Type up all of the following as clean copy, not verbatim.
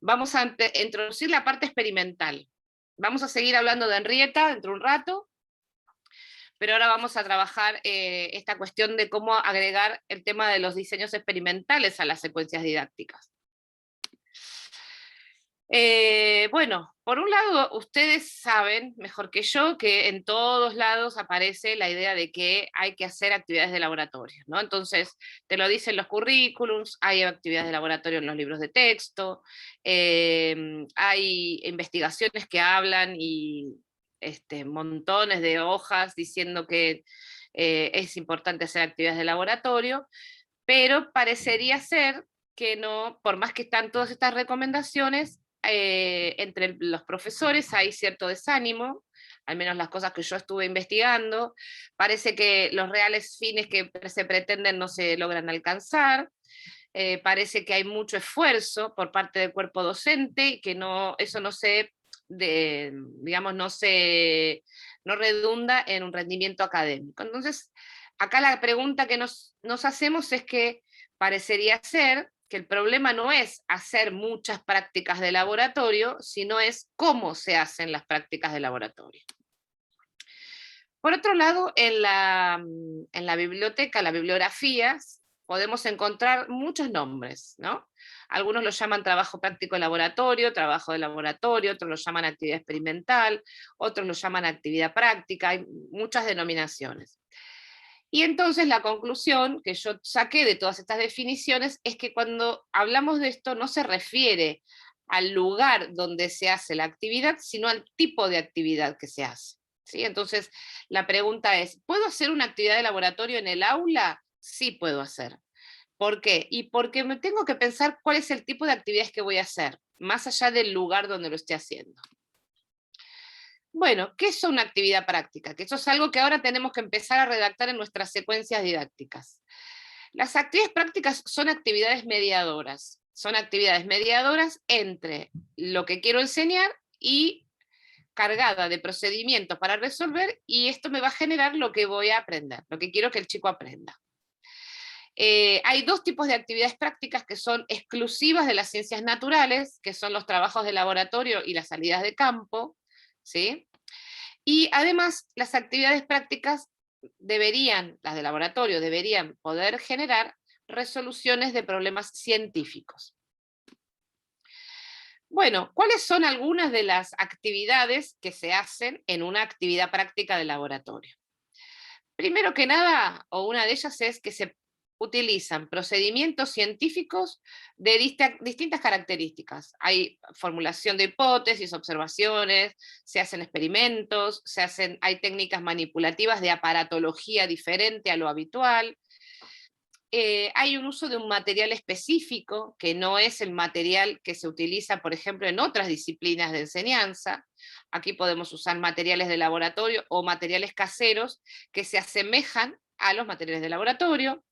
vamos a introducir la parte experimental. Vamos a seguir hablando de Henrietta dentro de un rato, pero ahora vamos a trabajar esta cuestión de cómo agregar el tema de los diseños experimentales a las secuencias didácticas. Bueno, por un lado, ustedes saben mejor que yo que en todos lados aparece la idea de que hay que hacer actividades de laboratorio, ¿no? Entonces, te lo dicen los currículums, hay actividades de laboratorio en los libros de texto, hay investigaciones que hablan y montones de hojas diciendo que es importante hacer actividades de laboratorio, pero parecería ser que no, por más que están todas estas recomendaciones, entre los profesores hay cierto desánimo, al menos las cosas que yo estuve investigando, parece que los reales fines que se pretenden no se logran alcanzar, parece que hay mucho esfuerzo por parte del cuerpo docente y que no, eso no se, digamos, no redunda en un rendimiento académico. Entonces, acá la pregunta que nos hacemos es que parecería ser que el problema no es hacer muchas prácticas de laboratorio, sino es cómo se hacen las prácticas de laboratorio. Por otro lado, en la biblioteca, las bibliografías, podemos encontrar muchos nombres, ¿no? Algunos lo llaman trabajo práctico de laboratorio, trabajo de laboratorio, otros lo llaman actividad experimental, otros lo llaman actividad práctica, hay muchas denominaciones. Y entonces la conclusión que yo saqué de todas estas definiciones es que cuando hablamos de esto no se refiere al lugar donde se hace la actividad, sino al tipo de actividad que se hace. ¿Sí? Entonces la pregunta es, ¿puedo hacer una actividad de laboratorio en el aula? Sí puedo hacer. ¿Por qué? Y porque me tengo que pensar cuál es el tipo de actividades que voy a hacer, más allá del lugar donde lo esté haciendo. Bueno, ¿qué es una actividad práctica? Que eso es algo que ahora tenemos que empezar a redactar en nuestras secuencias didácticas. Las actividades prácticas son actividades mediadoras. Son actividades mediadoras entre lo que quiero enseñar y cargada de procedimientos para resolver, y esto me va a generar lo que voy a aprender, lo que quiero que el chico aprenda. Hay dos tipos de actividades prácticas que son exclusivas de las ciencias naturales, que son los trabajos de laboratorio y las salidas de campo, ¿sí? Y además, las actividades prácticas las de laboratorio, deberían poder generar resoluciones de problemas científicos. Bueno, ¿cuáles son algunas de las actividades que se hacen en una actividad práctica de laboratorio? Primero que nada, o una de ellas es que se utilizan procedimientos científicos de distintas características. Hay formulación de hipótesis, observaciones, se hacen experimentos, hay técnicas manipulativas de aparatología diferente a lo habitual. Hay un uso de un material específico, que no es el material que se utiliza, por ejemplo, en otras disciplinas de enseñanza. Aquí podemos usar materiales de laboratorio o materiales caseros que se asemejan a los materiales de laboratorio,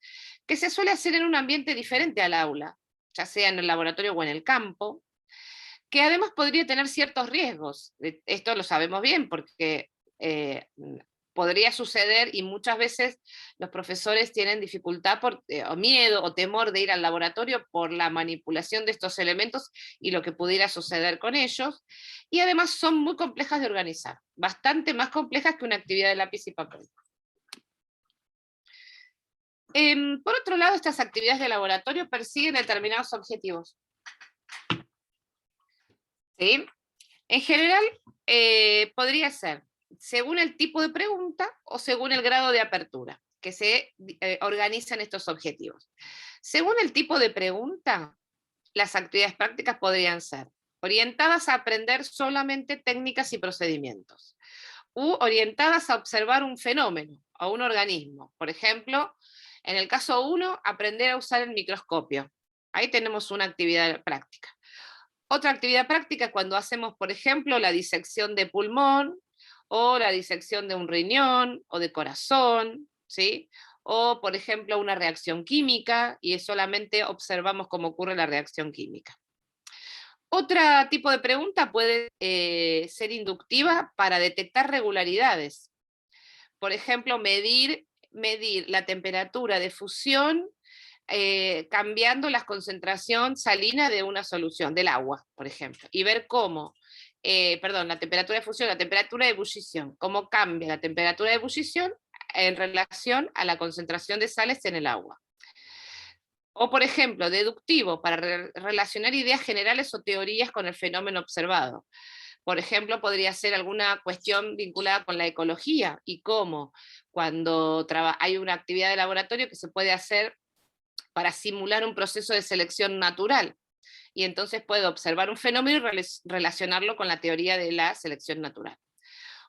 que se suele hacer en un ambiente diferente al aula, ya sea en el laboratorio o en el campo, que además podría tener ciertos riesgos. Esto lo sabemos bien porque podría suceder, y muchas veces los profesores tienen dificultad o miedo o temor de ir al laboratorio por la manipulación de estos elementos y lo que pudiera suceder con ellos, y además son muy complejas de organizar, bastante más complejas que una actividad de lápiz y papel. Por otro lado, estas actividades de laboratorio persiguen determinados objetivos. ¿Sí? En general, podría ser según el tipo de pregunta o según el grado de apertura que se organizan estos objetivos. Según el tipo de pregunta, las actividades prácticas podrían ser orientadas a aprender solamente técnicas y procedimientos, u orientadas a observar un fenómeno o un organismo. Por ejemplo, en el caso 1, aprender a usar el microscopio. Ahí tenemos una actividad práctica. Otra actividad práctica es cuando hacemos, por ejemplo, la disección de pulmón, o la disección de un riñón, o de corazón, ¿sí? O, por ejemplo, una reacción química, y solamente observamos cómo ocurre la reacción química. Otro tipo de pregunta puede ser inductiva para detectar regularidades. Por ejemplo, medir la temperatura de fusión cambiando la concentración salina de una solución, del agua, por ejemplo, y ver cómo, la temperatura de fusión, la temperatura de ebullición, cómo cambia la temperatura de ebullición en relación a la concentración de sales en el agua. O, por ejemplo, deductivo, para relacionar ideas generales o teorías con el fenómeno observado. Por ejemplo, podría ser alguna cuestión vinculada con la ecología y cómo cuando hay una actividad de laboratorio que se puede hacer para simular un proceso de selección natural. Y entonces puedo observar un fenómeno y relacionarlo con la teoría de la selección natural.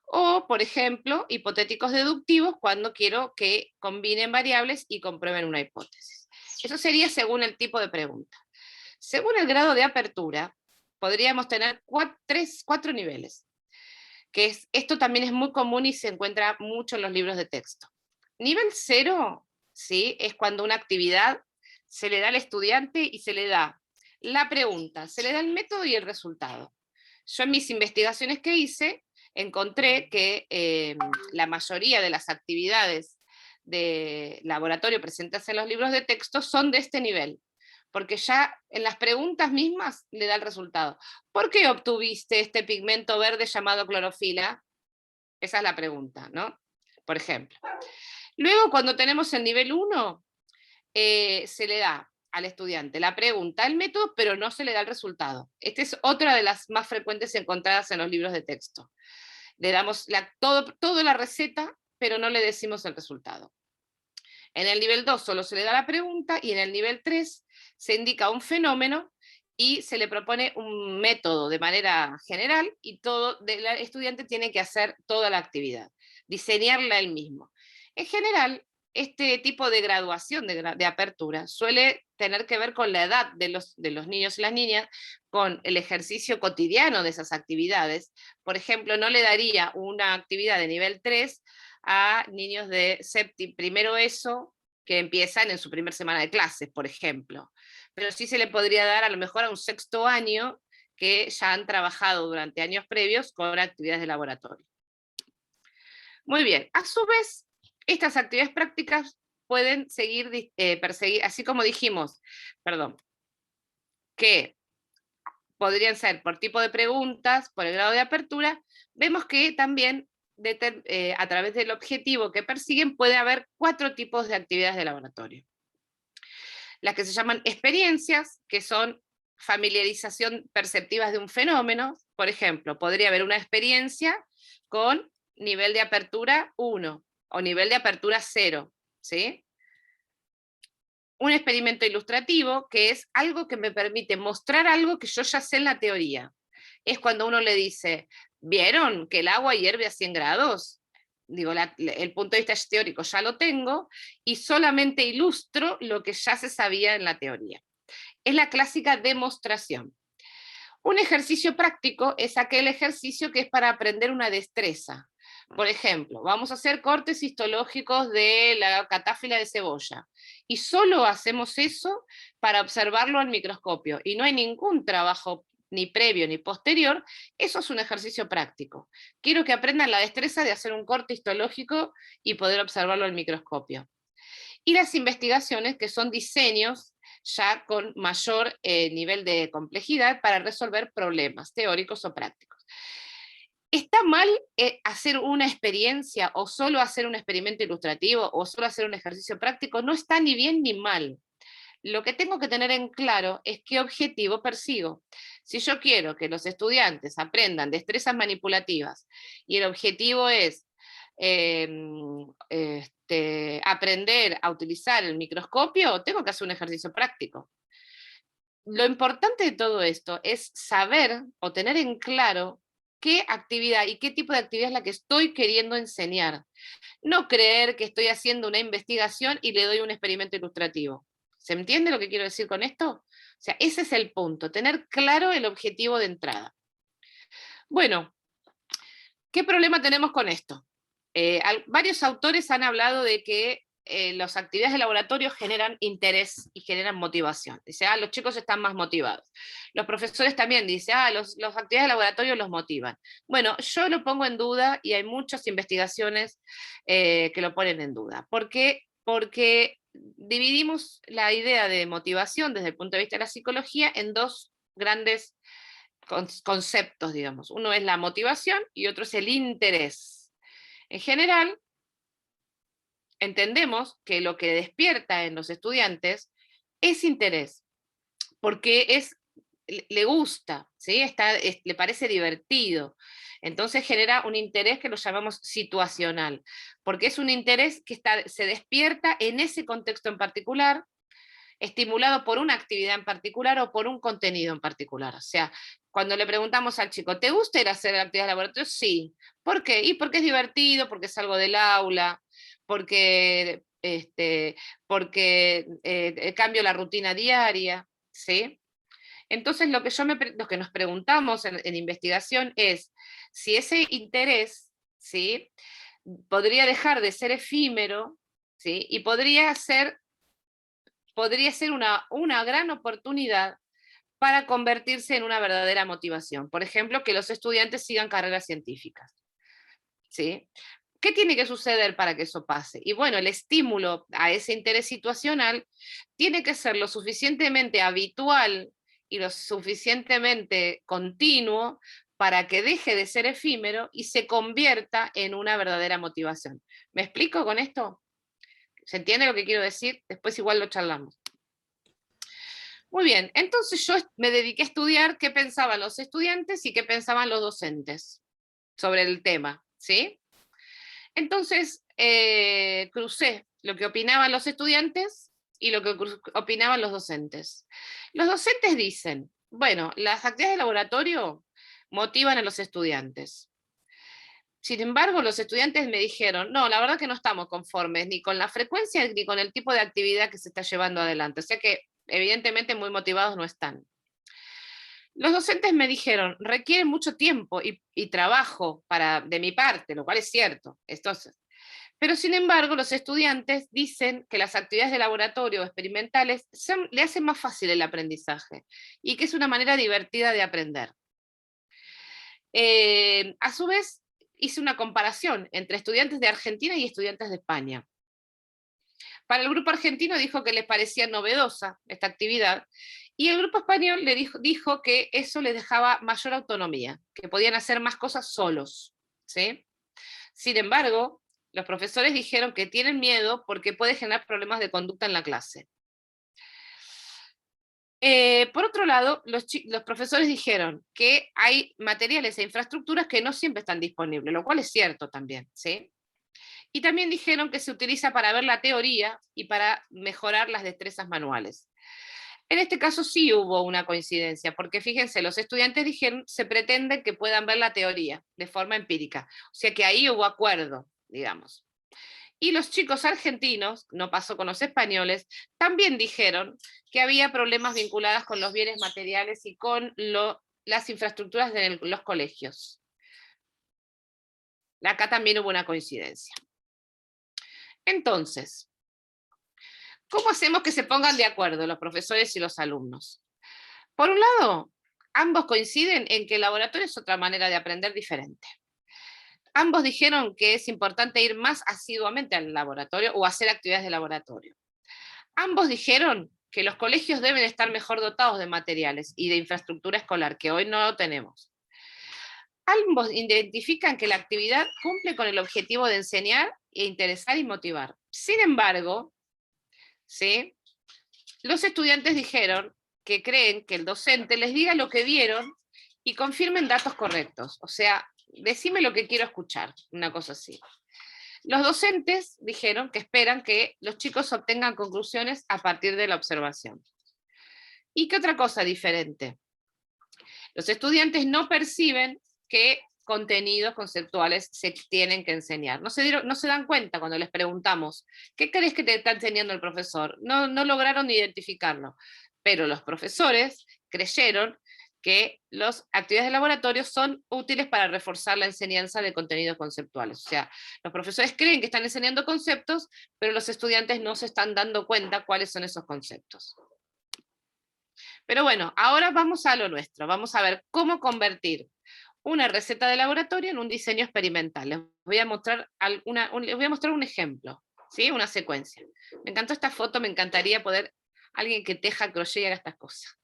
O, por ejemplo, hipotéticos deductivos cuando quiero que combinen variables y comprueben una hipótesis. Eso sería según el tipo de pregunta. Según el grado de apertura, podríamos tener cuatro niveles, esto también es muy común y se encuentra mucho en los libros de texto. Nivel 0, ¿sí?, es cuando una actividad se le da al estudiante y se le da la pregunta, se le da el método y el resultado. Yo en mis investigaciones que hice encontré que la mayoría de las actividades de laboratorio presentes en los libros de texto son de este nivel, porque ya en las preguntas mismas le da el resultado. ¿Por qué obtuviste este pigmento verde llamado clorofila? Esa es la pregunta, ¿no? Por ejemplo. Luego, cuando tenemos el nivel 1, se le da al estudiante la pregunta, el método, pero no se le da el resultado. Esta es otra de las más frecuentes encontradas en los libros de texto. Le damos toda la receta, pero no le decimos el resultado. En el nivel 2 solo se le da la pregunta y en el nivel 3 se indica un fenómeno y se le propone un método de manera general y todo el estudiante tiene que hacer toda la actividad, diseñarla él mismo. En general, este tipo de graduación, de apertura, suele tener que ver con la edad de los niños y las niñas, con el ejercicio cotidiano de esas actividades. Por ejemplo, no le daría una actividad de nivel 3 a niños de primero ESO que empiezan en su primera semana de clases, por ejemplo. Pero sí se le podría dar a lo mejor a un sexto año que ya han trabajado durante años previos con actividades de laboratorio. Muy bien, a su vez, estas actividades prácticas pueden perseguir, así como dijimos, que podrían ser por tipo de preguntas, por el grado de apertura, vemos que también a través del objetivo que persiguen puede haber 4 tipos de actividades de laboratorio. Las que se llaman experiencias, que son familiarización perceptivas de un fenómeno. Por ejemplo, podría haber una experiencia con nivel de apertura 1 o nivel de apertura 0, ¿sí? Un experimento ilustrativo, que es algo que me permite mostrar algo que yo ya sé en la teoría. Es cuando uno le dice, ¿vieron que el agua hierve a 100 grados? Digo, el punto de vista teórico ya lo tengo y solamente ilustro lo que ya se sabía en la teoría. Es la clásica demostración. Un ejercicio práctico es aquel ejercicio que es para aprender una destreza. Por ejemplo, vamos a hacer cortes histológicos de la catáfila de cebolla y solo hacemos eso para observarlo al microscopio y no hay ningún trabajo ni previo ni posterior. Eso es un ejercicio práctico. Quiero que aprendan la destreza de hacer un corte histológico y poder observarlo al microscopio. Y las investigaciones, que son diseños ya con mayor nivel de complejidad para resolver problemas teóricos o prácticos. ¿Está mal hacer una experiencia o solo hacer un experimento ilustrativo o solo hacer un ejercicio práctico? No está ni bien ni mal. Lo que tengo que tener en claro es qué objetivo persigo. Si yo quiero que los estudiantes aprendan destrezas manipulativas y el objetivo es aprender a utilizar el microscopio, tengo que hacer un ejercicio práctico. Lo importante de todo esto es saber o tener en claro qué actividad y qué tipo de actividad es la que estoy queriendo enseñar. No creer que estoy haciendo una investigación y le doy un experimento ilustrativo. ¿Se entiende lo que quiero decir con esto? O sea, ese es el punto, tener claro el objetivo de entrada. Bueno, ¿qué problema tenemos con esto? Varios autores han hablado de que las actividades de laboratorio generan interés y generan motivación. Dice, los chicos están más motivados. Los profesores también dicen, las actividades de laboratorio los motivan. Bueno, yo lo pongo en duda y hay muchas investigaciones que lo ponen en duda. ¿Por qué? Porque dividimos la idea de motivación desde el punto de vista de la psicología en dos grandes conceptos, digamos. Uno es la motivación y otro es el interés. En general, entendemos que lo que despierta en los estudiantes es interés, porque le gusta, ¿sí? Le parece divertido. Entonces genera un interés que lo llamamos situacional, porque es un interés que se despierta en ese contexto en particular, estimulado por una actividad en particular o por un contenido en particular. O sea, cuando le preguntamos al chico, ¿te gusta ir a hacer actividades de laboratorio? Sí. ¿Por qué? Y porque es divertido, porque salgo del aula, porque, cambio la rutina diaria, ¿sí? Entonces, lo que nos preguntamos en investigación es si ese interés, ¿sí?, podría dejar de ser efímero, ¿sí?, y podría ser una gran oportunidad para convertirse en una verdadera motivación. Por ejemplo, que los estudiantes sigan carreras científicas, ¿sí? ¿Qué tiene que suceder para que eso pase? Y bueno, el estímulo a ese interés situacional tiene que ser lo suficientemente habitual y lo suficientemente continuo para que deje de ser efímero y se convierta en una verdadera motivación. ¿Me explico con esto? ¿Se entiende lo que quiero decir? Después igual lo charlamos. Muy bien, entonces yo me dediqué a estudiar qué pensaban los estudiantes y qué pensaban los docentes sobre el tema, ¿sí? Entonces, crucé lo que opinaban los estudiantes y lo que opinaban los docentes. Los docentes dicen, bueno, las actividades de laboratorio motivan a los estudiantes. Sin embargo, los estudiantes me dijeron, no, la verdad que no estamos conformes ni con la frecuencia ni con el tipo de actividad que se está llevando adelante. O sea que evidentemente muy motivados no están. Los docentes me dijeron, requiere mucho tiempo y trabajo de mi parte, lo cual es cierto. Pero sin embargo, los estudiantes dicen que las actividades de laboratorio o experimentales le hacen más fácil el aprendizaje y que es una manera divertida de aprender. A su vez, hice una comparación entre estudiantes de Argentina y estudiantes de España. Para el grupo argentino dijo que les parecía novedosa esta actividad, y el grupo español le dijo que eso les dejaba mayor autonomía, que podían hacer más cosas solos, ¿sí? Sin embargo, los profesores dijeron que tienen miedo porque puede generar problemas de conducta en la clase. Por otro lado, los profesores dijeron que hay materiales e infraestructuras que no siempre están disponibles, lo cual es cierto también, ¿sí? Y también dijeron que se utiliza para ver la teoría y para mejorar las destrezas manuales. En este caso sí hubo una coincidencia, porque fíjense, los estudiantes dijeron se pretende que puedan ver la teoría de forma empírica, o sea que ahí hubo acuerdo, digamos. Y los chicos argentinos, no pasó con los españoles, también dijeron que había problemas vinculados con los bienes materiales y con las infraestructuras de los colegios. Acá también hubo una coincidencia. Entonces, ¿cómo hacemos que se pongan de acuerdo los profesores y los alumnos? Por un lado, ambos coinciden en que el laboratorio es otra manera de aprender diferente. Ambos dijeron que es importante ir más asiduamente al laboratorio o hacer actividades de laboratorio. Ambos dijeron que los colegios deben estar mejor dotados de materiales y de infraestructura escolar, que hoy no lo tenemos. Ambos identifican que la actividad cumple con el objetivo de enseñar, e interesar y motivar. Sin embargo, ¿sí?, los estudiantes dijeron que creen que el docente les diga lo que vieron y confirmen datos correctos. O sea, decime lo que quiero escuchar, una cosa así. Los docentes dijeron que esperan que los chicos obtengan conclusiones a partir de la observación. ¿Y qué otra cosa diferente? Los estudiantes no perciben qué contenidos conceptuales se tienen que enseñar. No se dan cuenta cuando les preguntamos, ¿qué crees que te está enseñando el profesor? No lograron identificarlo, pero los profesores creyeron que las actividades de laboratorio son útiles para reforzar la enseñanza de contenidos conceptuales. O sea, los profesores creen que están enseñando conceptos, pero los estudiantes no se están dando cuenta cuáles son esos conceptos. Pero bueno, ahora vamos a lo nuestro. Vamos a ver cómo convertir una receta de laboratorio en un diseño experimental. Les voy a mostrar un ejemplo, ¿sí? Una secuencia. Me encantó esta foto, me encantaría poder, alguien que teja, crochet y haga estas cosas.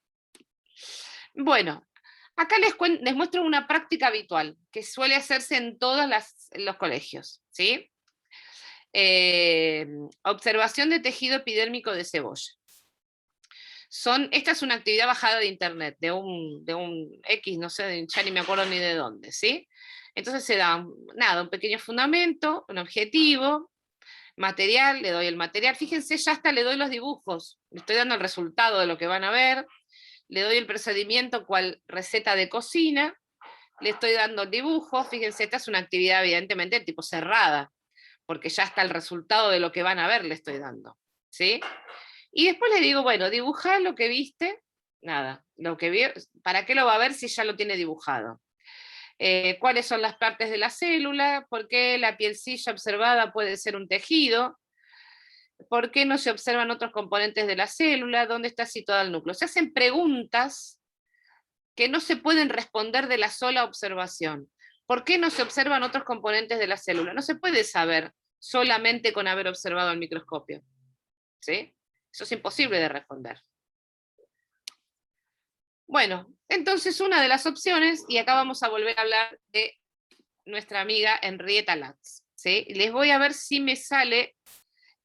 Bueno, acá les muestro una práctica habitual, que suele hacerse en todos los colegios, ¿sí? Observación de tejido epidérmico de cebolla. Esta es una actividad bajada de internet, de un X, no sé, ya ni me acuerdo ni de dónde, ¿sí? Entonces se da, un pequeño fundamento, un objetivo, material, le doy el material, fíjense, ya hasta le doy los dibujos, le estoy dando el resultado de lo que van a ver, le doy el procedimiento, cual receta de cocina, le estoy dando el dibujo, fíjense, esta es una actividad evidentemente tipo cerrada, porque ya está el resultado de lo que van a ver, le estoy dando, ¿sí? Y después le digo, bueno, dibujá lo que viste, nada, lo que vio, ¿para qué lo va a ver si ya lo tiene dibujado? ¿Cuáles son las partes de la célula? ¿Por qué la pielcilla observada puede ser un tejido? ¿Por qué no se observan otros componentes de la célula? ¿Dónde está situado el núcleo? Se hacen preguntas que no se pueden responder de la sola observación. ¿Por qué no se observan otros componentes de la célula? No se puede saber solamente con haber observado el microscopio, ¿sí? Eso es imposible de responder. Bueno, entonces una de las opciones, y acá vamos a volver a hablar de nuestra amiga Henrietta Lacks, ¿sí? Les voy a ver si me sale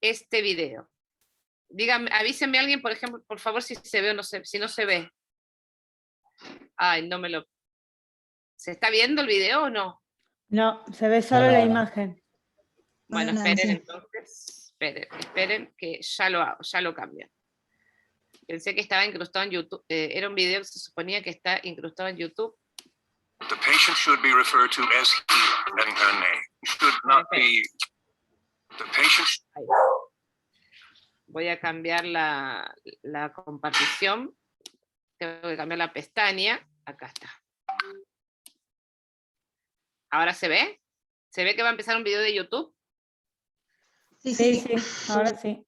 este video. Díganme, avísenme a alguien, por ejemplo, por favor, si se ve o no se, si no se ve. Ay, no me lo... ¿Se está viendo el video o no? No, se ve solo la imagen. Bueno, esperen entonces. Esperen que ya lo hago, ya lo cambio. Pensé que estaba incrustado en YouTube. Era un video que se suponía que está incrustado en YouTube. The patient should be referred to as he, letting her name. Should not be. The patient. Ahí. Voy a cambiar la compartición. Tengo que cambiar la pestaña. Acá está. ¿Ahora se ve? ¿Se ve que va a empezar un video de YouTube? Sí, ahora sí.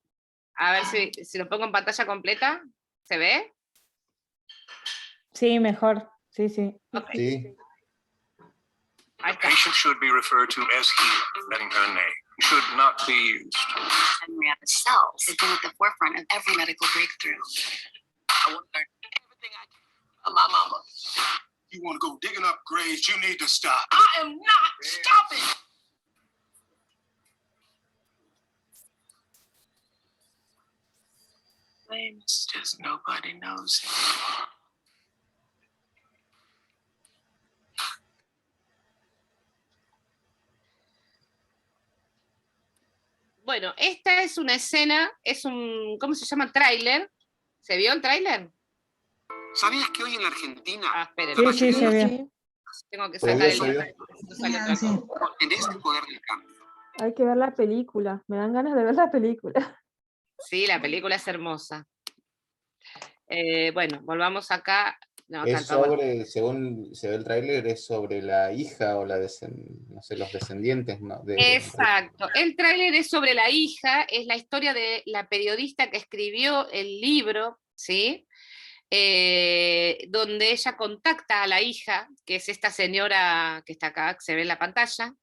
A ver si lo pongo en pantalla completa. ¿Se ve? Sí, mejor. Sí, sí. Okay. Sí. Ahí The está. patient should be referred to as he, letting her name. Should not be used. Henrietta cells have been at the forefront of every medical breakthrough. I want to learn everything I can about my mama. You want to go digging up graves, you need to stop. I am not stopping. Names just nobody knows. Bueno, esta es una escena, es un, ¿cómo se llama? Tráiler. ¿Se vio el tráiler? ¿Sabías que hoy en la Argentina, Ah, esperen. Sí, se ve. Tengo que Se vio, sacar se vio. no sale otra cosa. en este poder del cambio? Hay que ver la película. Me dan ganas de ver la película. Sí, la película es hermosa. Bueno, volvamos acá. No, acá Es está, bueno. sobre, según se ve el tráiler, es sobre la hija o no sé, los descendientes, ¿no? Exacto. El tráiler es sobre la hija, es la historia de la periodista que escribió el libro, ¿sí? Donde ella contacta a la hija, que es esta señora que está acá, que se ve en la pantalla,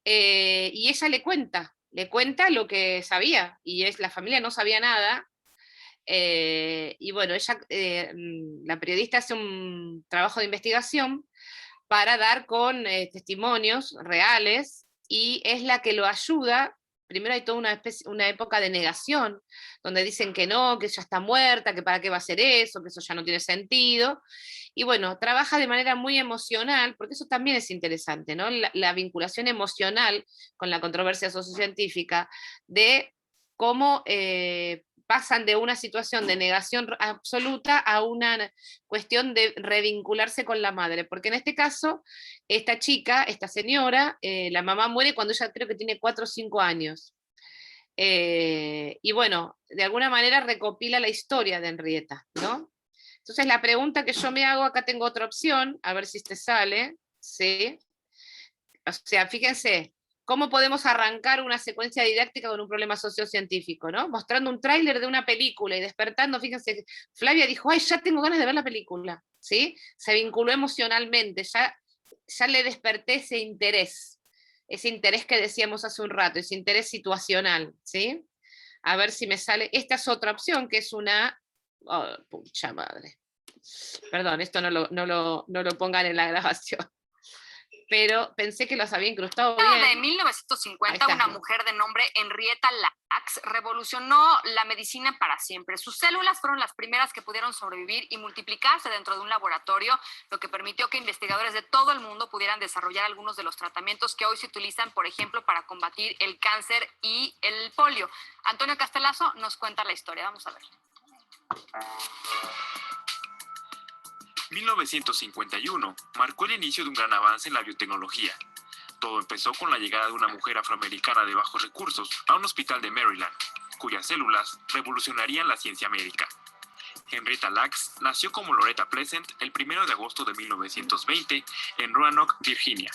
y ella le cuenta lo que sabía, y la familia no sabía nada. Y bueno, ella, la periodista hace un trabajo de investigación para dar con testimonios reales, y es la que lo ayuda. Primero hay toda una época de negación, donde dicen que no, que ella está muerta, que para qué va a hacer eso, que eso ya no tiene sentido. Y bueno, trabaja de manera muy emocional, porque eso también es interesante, ¿no? La vinculación emocional con la controversia sociocientífica, de cómo pasan de una situación de negación absoluta a una cuestión de revincularse con la madre, porque en este caso, esta chica, esta señora, la mamá muere cuando ella creo que tiene 4 o 5 años. Y bueno, de alguna manera recopila la historia de Henrietta, ¿no? Entonces la pregunta que yo me hago, acá tengo otra opción, a ver si te sale, ¿sí? O sea, fíjense, ¿cómo podemos arrancar una secuencia didáctica con un problema sociocientífico, ¿no? Mostrando un tráiler de una película y despertando, fíjense, Flavia dijo, ay, ya tengo ganas de ver la película, ¿sí? Se vinculó emocionalmente, ya le desperté ese interés. ese interés que decíamos hace un rato, ese interés situacional, ¿sí? A ver si me sale, esta es otra opción, que es una, oh, pucha madre, perdón, esto no lo pongan en la grabación, pero pensé que los había incrustado bien. De Ahí 1950, está. una mujer de nombre Henrietta Lacks revolucionó la medicina para siempre. Sus células fueron las primeras que pudieron sobrevivir y multiplicarse dentro de un laboratorio, lo que permitió que investigadores de todo el mundo pudieran desarrollar algunos de los tratamientos que hoy se utilizan, por ejemplo, para combatir el cáncer y el polio. Antonio Castelazo nos cuenta la historia. Vamos a ver. 1951 marcó el inicio de un gran avance en la biotecnología. Todo empezó con la llegada de una mujer afroamericana de bajos recursos a un hospital de Maryland, cuyas células revolucionarían la ciencia médica. Henrietta Lacks nació como Loretta Pleasant el 1 de agosto de 1920 en Roanoke, Virginia.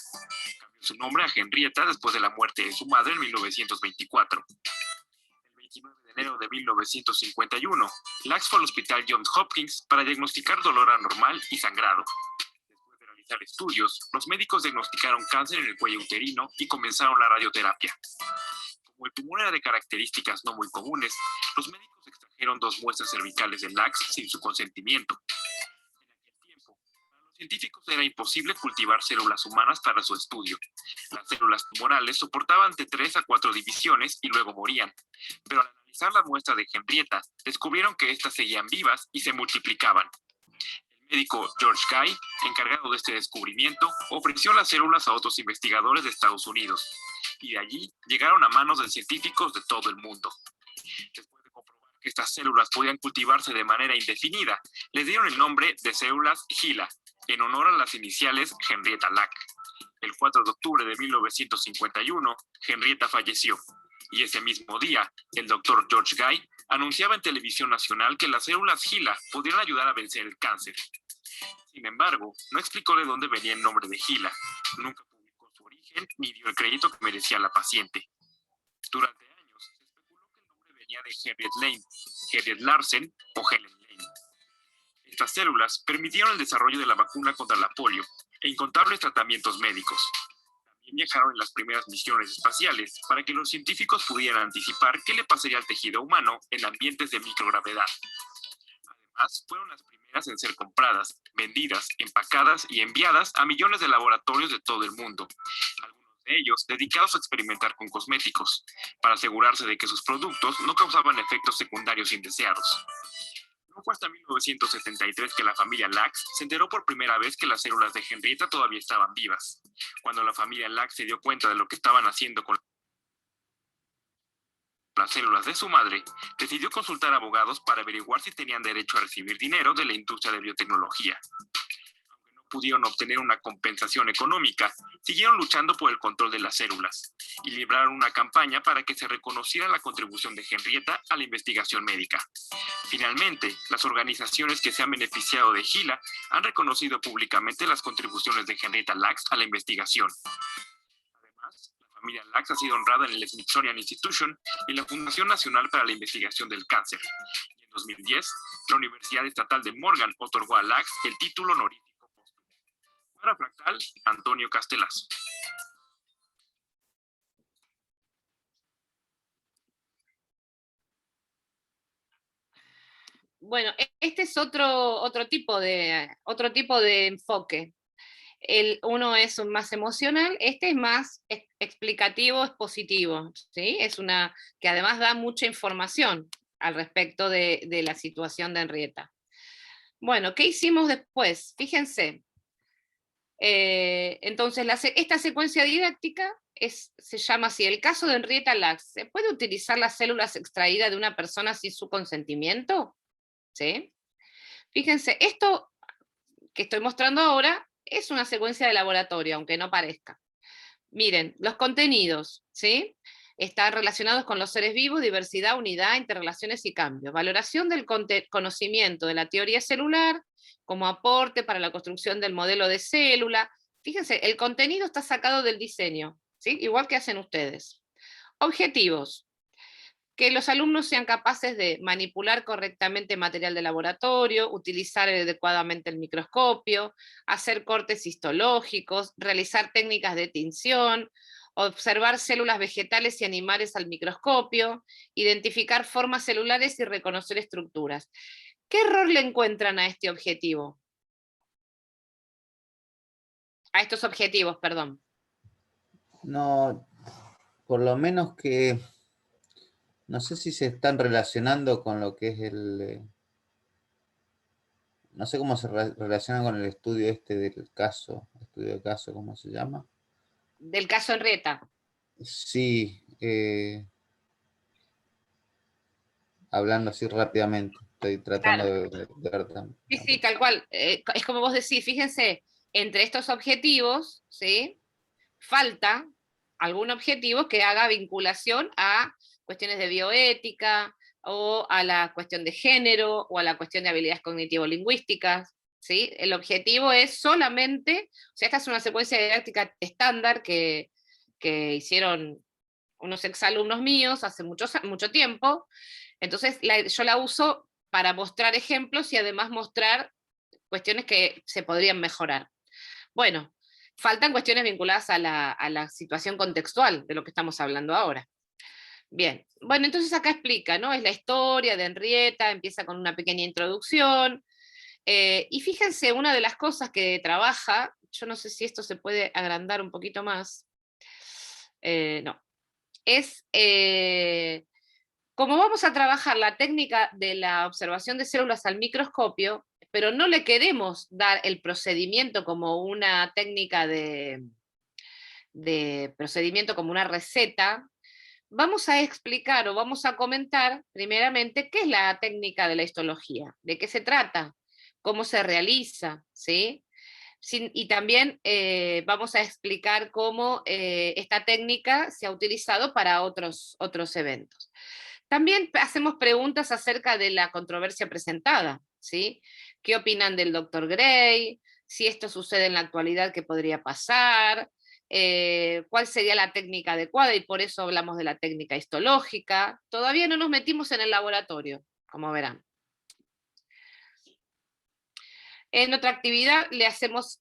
Cambió su nombre a Henrietta después de la muerte de su madre en 1924. El 29 de enero de 1951, Lacks fue al hospital Johns Hopkins para diagnosticar dolor anormal y sangrado. Después de realizar estudios, los médicos diagnosticaron cáncer en el cuello uterino y comenzaron la radioterapia. Como el tumor era de características no muy comunes, los médicos extrajeron 2 muestras cervicales de Lacks sin su consentimiento. En aquel tiempo, para los científicos era imposible cultivar células humanas para su estudio. Las células tumorales soportaban de 3 a 4 divisiones y luego morían. Pero al analizar la muestra de Henrietta, descubrieron que éstas seguían vivas y se multiplicaban. El médico George Guy, encargado de este descubrimiento, ofreció las células a otros investigadores de Estados Unidos, y de allí llegaron a manos de científicos de todo el mundo. Después de comprobar que estas células podían cultivarse de manera indefinida, les dieron el nombre de células HeLa, en honor a las iniciales Henrietta Lack. El 4 de octubre de 1951, Henrietta falleció, y ese mismo día, el doctor George Guy anunciaba en televisión nacional que las células HeLa podían ayudar a vencer el cáncer. Sin embargo, no explicó de dónde venía el nombre de HeLa, nunca publicó su origen ni dio el crédito que merecía la paciente. Durante años, se especuló que el nombre venía de Harriet Lane, Harriet Larsen o Helen Lane. Estas células permitieron el desarrollo de la vacuna contra la polio e incontables tratamientos médicos. También viajaron en las primeras misiones espaciales para que los científicos pudieran anticipar qué le pasaría al tejido humano en ambientes de microgravedad. Además, fueron las primeras en ser compradas, vendidas, empacadas y enviadas a millones de laboratorios de todo el mundo, algunos de ellos dedicados a experimentar con cosméticos, para asegurarse de que sus productos no causaban efectos secundarios indeseados. No fue hasta 1973 que la familia Lacks se enteró por primera vez que las células de Henrietta todavía estaban vivas. Cuando la familia Lacks se dio cuenta de lo que estaban haciendo con las células de su madre, decidió consultar a abogados para averiguar si tenían derecho a recibir dinero de la industria de biotecnología. Aunque no pudieron obtener una compensación económica, siguieron luchando por el control de las células y libraron una campaña para que se reconociera la contribución de Henrietta a la investigación médica. Finalmente, las organizaciones que se han beneficiado de HeLa han reconocido públicamente las contribuciones de Henrietta Lacks a la investigación. Además, la familia Lacks ha sido honrada en el Smithsonian Institution y la Fundación Nacional para la Investigación del Cáncer. Y en 2010, la Universidad Estatal de Morgan otorgó a Lacks el título honorífico póstumo. Para Fractal, Antonio Castelazo. Bueno, este es otro tipo de enfoque. Uno es más emocional, este es más explicativo, es positivo, ¿sí? Es una que además da mucha información al respecto de la situación de Henrietta. Bueno, ¿qué hicimos después? Fíjense. Entonces, esta secuencia didáctica se llama así: el caso de Henrietta Lacks. ¿Se puede utilizar las células extraídas de una persona sin su consentimiento? ¿Sí? Fíjense, esto que estoy mostrando ahora es una secuencia de laboratorio, aunque no parezca. Miren, los contenidos, ¿sí? Están relacionados con los seres vivos, diversidad, unidad, interrelaciones y cambios. Valoración del conocimiento de la teoría celular como aporte para la construcción del modelo de célula. Fíjense, el contenido está sacado del diseño, ¿sí? Igual que hacen ustedes. Objetivos: que los alumnos sean capaces de manipular correctamente material de laboratorio, utilizar adecuadamente el microscopio, hacer cortes histológicos, realizar técnicas de tinción, observar células vegetales y animales al microscopio, identificar formas celulares y reconocer estructuras. ¿Qué error le encuentran a este objetivo? A estos objetivos, perdón. No, por lo menos que no sé si se están relacionando con lo que es no sé cómo se relaciona con el estudio este del caso, estudio de caso, ¿cómo se llama? Del caso Henrietta. Sí, hablando así rápidamente, estoy tratando Claro. de ver también. Sí, sí, tal cual. Es como vos decís, fíjense, entre estos objetivos, ¿sí? Falta algún objetivo que haga vinculación a cuestiones de bioética, o a la cuestión de género, o a la cuestión de habilidades cognitivo-lingüísticas, ¿sí? El objetivo es solamente, o sea, esta es una secuencia didáctica estándar que hicieron unos exalumnos míos hace mucho tiempo, entonces yo la uso para mostrar ejemplos y además mostrar cuestiones que se podrían mejorar. Bueno, faltan cuestiones vinculadas a la situación contextual de lo que estamos hablando ahora. Bien, bueno, entonces acá explica, ¿no? Es la historia de Henrietta, empieza con una pequeña introducción, y fíjense, una de las cosas que trabaja, yo no sé si esto se puede agrandar un poquito más, no, es como vamos a trabajar la técnica de la observación de células al microscopio, pero no le queremos dar el procedimiento como una técnica de procedimiento, como una receta, vamos a explicar o vamos a comentar primeramente qué es la técnica de la histología, de qué se trata, cómo se realiza, ¿sí? Y también vamos a explicar cómo esta técnica se ha utilizado para otros eventos. También hacemos preguntas acerca de la controversia presentada, ¿sí? ¿Qué opinan del Dr. Gray? Si esto sucede en la actualidad, ¿qué podría pasar? ¿Cuál sería la técnica adecuada? Y por eso hablamos de la técnica histológica. Todavía no nos metimos en el laboratorio, como verán. En otra actividad le hacemos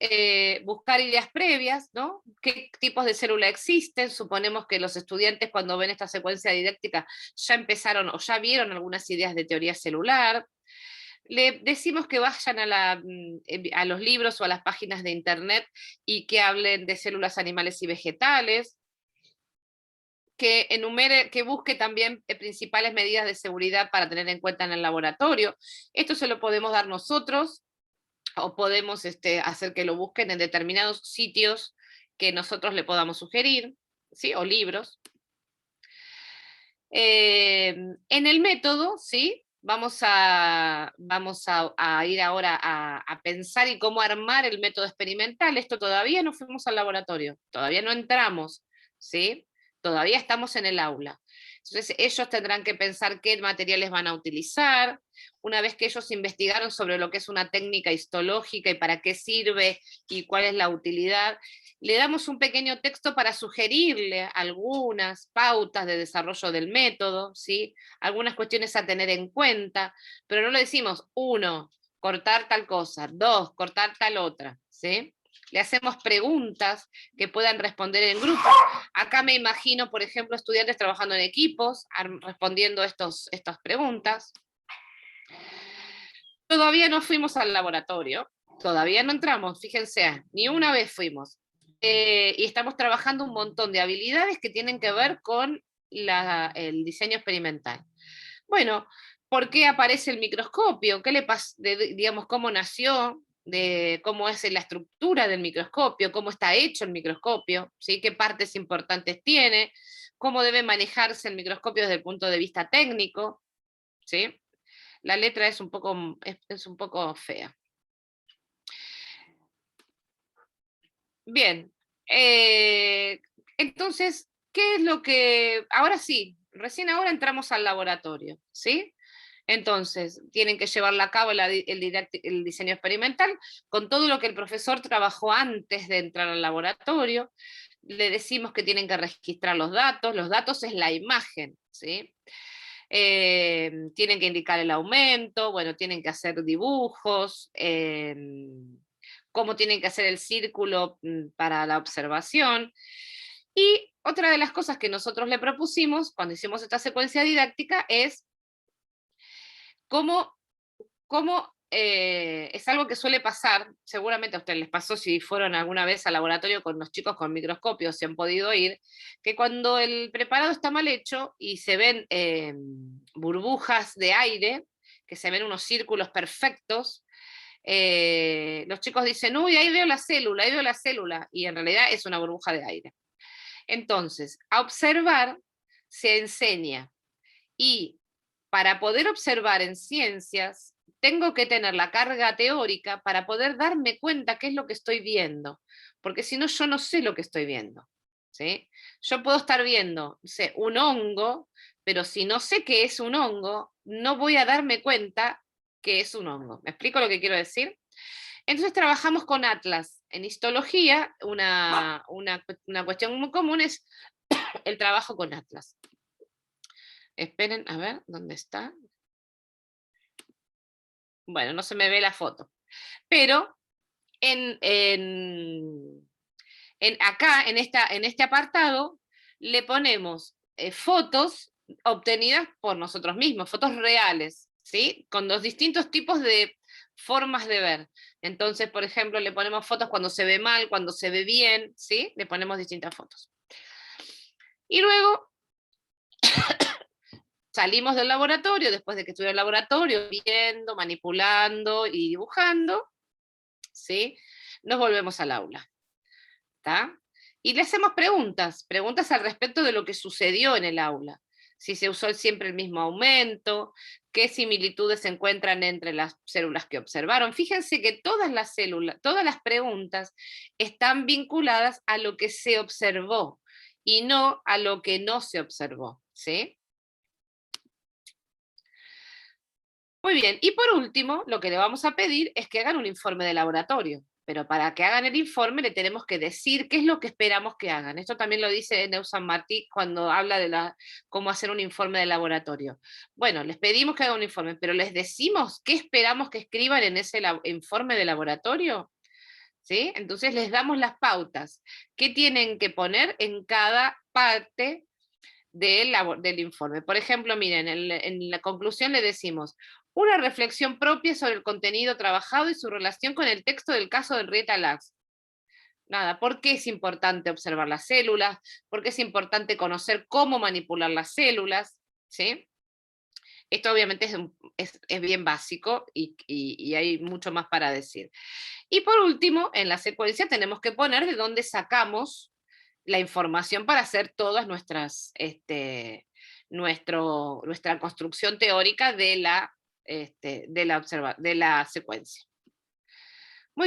buscar ideas previas, ¿no? ¿Qué tipos de célula existen? Suponemos que los estudiantes cuando ven esta secuencia didáctica ya empezaron o ya vieron algunas ideas de teoría celular. Le decimos que vayan a los libros o a las páginas de internet y que hablen de células animales y vegetales, que busque también principales medidas de seguridad para tener en cuenta en el laboratorio. Esto se lo podemos dar nosotros, o podemos hacer que lo busquen en determinados sitios que nosotros le podamos sugerir, ¿sí? O libros. En el método, ¿sí? Vamos a ir ahora a pensar y cómo armar el método experimental. Esto todavía no fuimos al laboratorio, todavía no entramos, ¿sí? Todavía estamos en el aula. Entonces ellos tendrán que pensar qué materiales van a utilizar. Una vez que ellos investigaron sobre lo que es una técnica histológica y para qué sirve y cuál es la utilidad, le damos un pequeño texto para sugerirle algunas pautas de desarrollo del método, ¿sí? Algunas cuestiones a tener en cuenta, pero no le decimos, 1, cortar tal cosa, 2, cortar tal otra, ¿sí? Le hacemos preguntas que puedan responder en grupo. Acá me imagino, por ejemplo, estudiantes trabajando en equipos, respondiendo estas preguntas. Todavía no fuimos al laboratorio, todavía no entramos, fíjense, ni una vez fuimos. Y estamos trabajando un montón de habilidades que tienen que ver con el diseño experimental. Bueno, ¿por qué aparece el microscopio? ¿Qué le pasa, digamos, cómo nació? De cómo es la estructura del microscopio, cómo está hecho el microscopio, ¿sí? Qué partes importantes tiene, cómo debe manejarse el microscopio desde el punto de vista técnico, ¿sí? La letra es un poco fea. Bien, entonces, ¿qué es lo que... Ahora sí, recién ahora entramos al laboratorio, ¿sí? Entonces, tienen que llevarla a cabo el diseño experimental con todo lo que el profesor trabajó antes de entrar al laboratorio. Le decimos que tienen que registrar los datos es la imagen, ¿sí? Tienen que indicar el aumento, bueno, tienen que hacer dibujos, cómo tienen que hacer el círculo para la observación. Y otra de las cosas que nosotros le propusimos cuando hicimos esta secuencia didáctica es cómo es algo que suele pasar, seguramente a ustedes les pasó si fueron alguna vez al laboratorio con los chicos con microscopios, si han podido ir, que cuando el preparado está mal hecho y se ven burbujas de aire, que se ven unos círculos perfectos, los chicos dicen, uy, ahí veo la célula, y en realidad es una burbuja de aire. Entonces, a observar se enseña, y para poder observar en ciencias, tengo que tener la carga teórica para poder darme cuenta qué es lo que estoy viendo, porque si no, yo no sé lo que estoy viendo, ¿sí? Yo puedo estar viendo, no sé, un hongo, pero si no sé qué es un hongo, no voy a darme cuenta que es un hongo. ¿Me explico lo que quiero decir? Entonces trabajamos con atlas. En histología, una cuestión muy común es el trabajo con atlas. Esperen, a ver, ¿dónde está? Bueno, no se me ve la foto. Pero acá, en este apartado, le ponemos fotos obtenidas por nosotros mismos, fotos reales, ¿sí? Con los distintos tipos de formas de ver. Entonces, por ejemplo, le ponemos fotos cuando se ve mal, cuando se ve bien, ¿sí? Le ponemos distintas fotos. Y luego salimos del laboratorio, después de que estuve en el laboratorio, viendo, manipulando y dibujando, ¿sí? Nos volvemos al aula, ¿está? Y le hacemos preguntas al respecto de lo que sucedió en el aula. Si se usó siempre el mismo aumento, qué similitudes se encuentran entre las células que observaron. Fíjense que todas las preguntas están vinculadas a lo que se observó y no a lo que no se observó, ¿sí? Muy bien, y por último, lo que le vamos a pedir es que hagan un informe de laboratorio, pero para que hagan el informe le tenemos que decir qué es lo que esperamos que hagan. Esto también lo dice Neusan Martí cuando habla de cómo hacer un informe de laboratorio. Bueno, les pedimos que hagan un informe, pero les decimos qué esperamos que escriban en ese informe de laboratorio, ¿sí? Entonces les damos las pautas, qué tienen que poner en cada parte del informe. Por ejemplo, miren, en la conclusión le decimos una reflexión propia sobre el contenido trabajado y su relación con el texto del caso de Henrietta Lacks. Nada, ¿por qué es importante observar las células? ¿Por qué es importante conocer cómo manipular las células? ¿Sí? Esto obviamente es bien básico y hay mucho más para decir. Y por último, en la secuencia tenemos que poner de dónde sacamos la información para hacer todas nuestra construcción teórica de la secuencia.